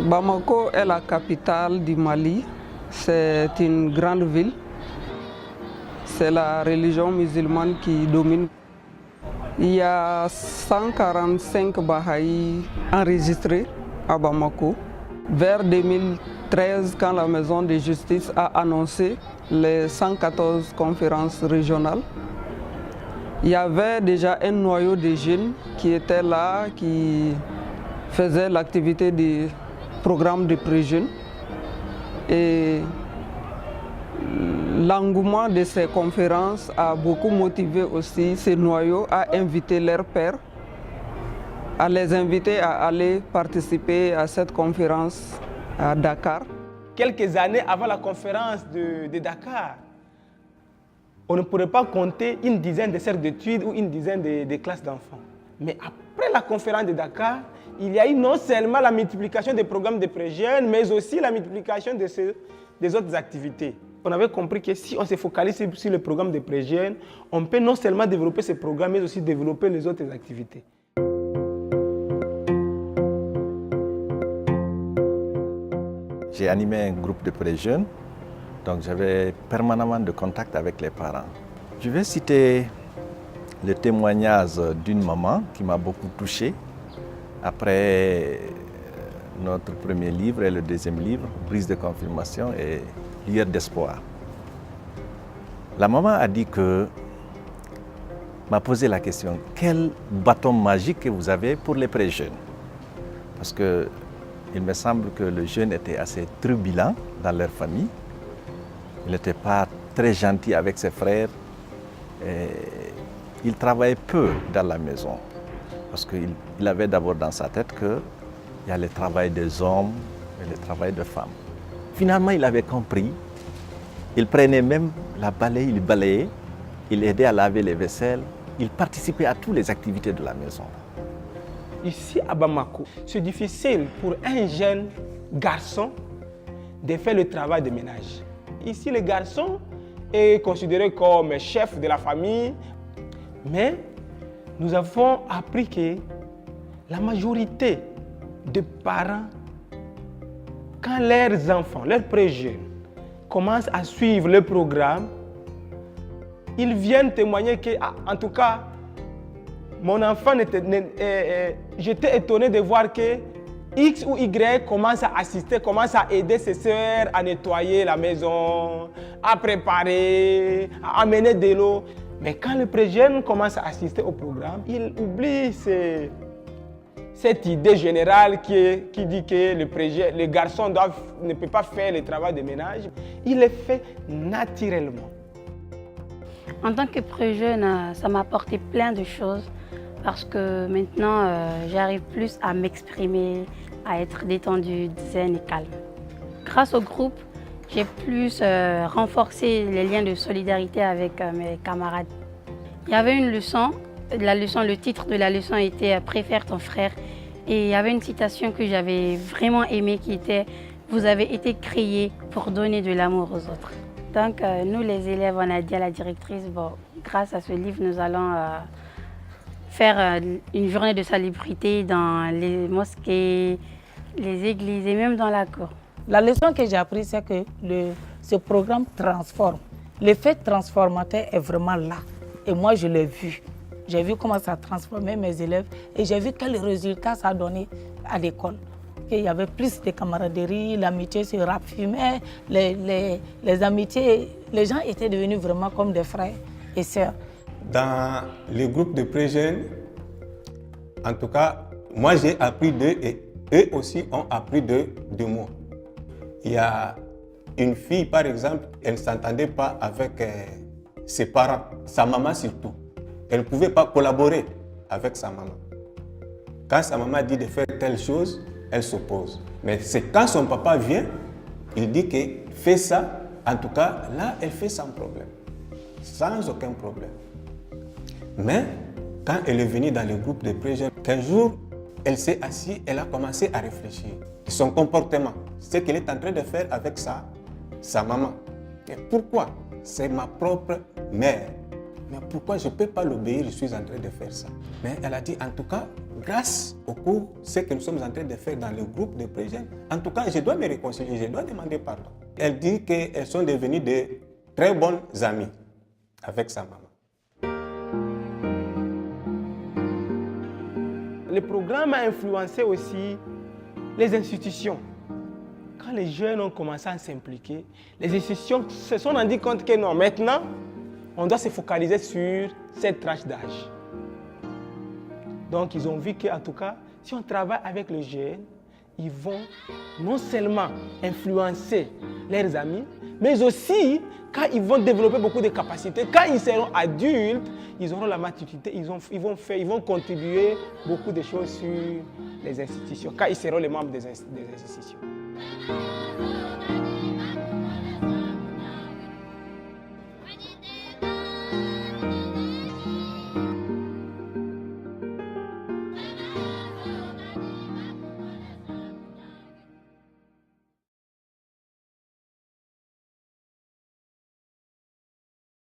Bamako est la capitale du Mali. C'est une grande ville. C'est la religion musulmane qui domine. Il y a 145 Bahaïs enregistrés à Bamako. Vers 2013, quand la Maison de justice a annoncé les 114 conférences régionales, il y avait déjà un noyau de jeunes qui étaient là, qui faisaient l'activité du programme de pré-jeunes. Et l'engouement de ces conférences a beaucoup motivé aussi ces noyaux à inviter leurs pairs, à les inviter à aller participer à cette conférence à Dakar. Quelques années avant la conférence de Dakar, on ne pourrait pas compter une dizaine de cercles d'études ou une dizaine de classes d'enfants. Mais après la conférence de Dakar, il y a eu non seulement la multiplication des programmes de pré-jeunes, mais aussi la multiplication des autres activités. On avait compris que si on se focalise sur le programme de pré-jeunes, on peut non seulement développer ces programmes, mais aussi développer les autres activités. J'ai animé un groupe de pré-jeunes, donc j'avais permanemment de contact avec les parents. Je vais citer le témoignage d'une maman qui m'a beaucoup touché. Après notre premier livre et le deuxième livre, Brise de confirmation et Lueur d'espoir. La maman a dit m'a posé la question, quel bâton magique que vous avez pour les pré-jeunes? Parce qu'il me semble que le jeune était assez turbulent dans leur famille. Il n'était pas très gentil avec ses frères. Et il travaillait peu dans la maison. Parce qu'il avait d'abord dans sa tête qu'il y a le travail des hommes et le travail des femmes. Finalement, il avait compris. Il prenait même la balaye, il balayait, il aidait à laver les vaisselles, il participait à toutes les activités de la maison. Ici à Bamako, c'est difficile pour un jeune garçon de faire le travail de ménage. Ici, le garçon est considéré comme chef de la famille, mais nous avons appris que la majorité des parents, quand leurs enfants, leurs pré-jeunes, commencent à suivre le programme, ils viennent témoigner que, en tout cas, mon enfant, j'étais étonné de voir que X ou Y commence à assister, commence à aider ses sœurs à nettoyer la maison, à préparer, à amener de l'eau. Mais quand le pré-jeune commence à assister au programme, il oublie cette idée générale qui dit que le garçon ne peut pas faire le travail de ménage. Il le fait naturellement. En tant que pré-jeune, ça m'a apporté plein de choses parce que maintenant, j'arrive plus à m'exprimer, à être détendue, zen et calme. Grâce au groupe, j'ai plus renforcé les liens de solidarité avec mes camarades. Il y avait une leçon, le titre de la leçon était « Préfère ton frère ». Et il y avait une citation que j'avais vraiment aimée qui était « Vous avez été créés pour donner de l'amour aux autres ». Donc nous les élèves, on a dit à la directrice, bon, grâce à ce livre, nous allons faire une journée de salubrité dans les mosquées, les églises et même dans la cour. La leçon que j'ai apprise, c'est que ce programme transforme. L'effet transformateur est vraiment là. Et moi, je l'ai vu. J'ai vu comment ça transformait mes élèves et j'ai vu quels résultats ça a donné à l'école. Il y avait plus de camaraderie, l'amitié se raffumait, les amitiés, les gens étaient devenus vraiment comme des frères et sœurs. Dans les groupes de pré-jeunes, en tout cas, moi j'ai appris d'eux et eux aussi ont appris de moi. Il y a une fille, par exemple, elle ne s'entendait pas avec ses parents, sa maman surtout. Elle ne pouvait pas collaborer avec sa maman. Quand sa maman dit de faire telle chose, elle s'oppose. Mais c'est quand son papa vient, il dit que fais ça. En tout cas, là, elle fait sans problème, sans aucun problème. Mais quand elle est venue dans le groupe de pré-jeunes, qu'un jour, elle s'est assise, elle a commencé à réfléchir. Son comportement, ce qu'elle est en train de faire avec sa maman. Et pourquoi? C'est ma propre mère. mais pourquoi je ne peux pas l'obéir, je suis en train de faire ça. Mais elle a dit, en tout cas, grâce au cours, ce que nous sommes en train de faire dans le groupe de pré-jeunes, en tout cas, je dois me réconcilier, je dois demander pardon. Elle dit qu'elles sont devenues de très bonnes amies avec sa maman. Le programme a influencé aussi les institutions. Quand les jeunes ont commencé à s'impliquer, les institutions se sont rendues compte que non, maintenant, on doit se focaliser sur cette tranche d'âge. Donc, ils ont vu qu'en tout cas, si on travaille avec les jeunes, ils vont non seulement influencer leurs amis, mais aussi, quand ils vont développer beaucoup de capacités, quand ils seront adultes, ils auront la maturité, ils vont contribuer beaucoup de choses sur les institutions, quand ils seront les membres des institutions.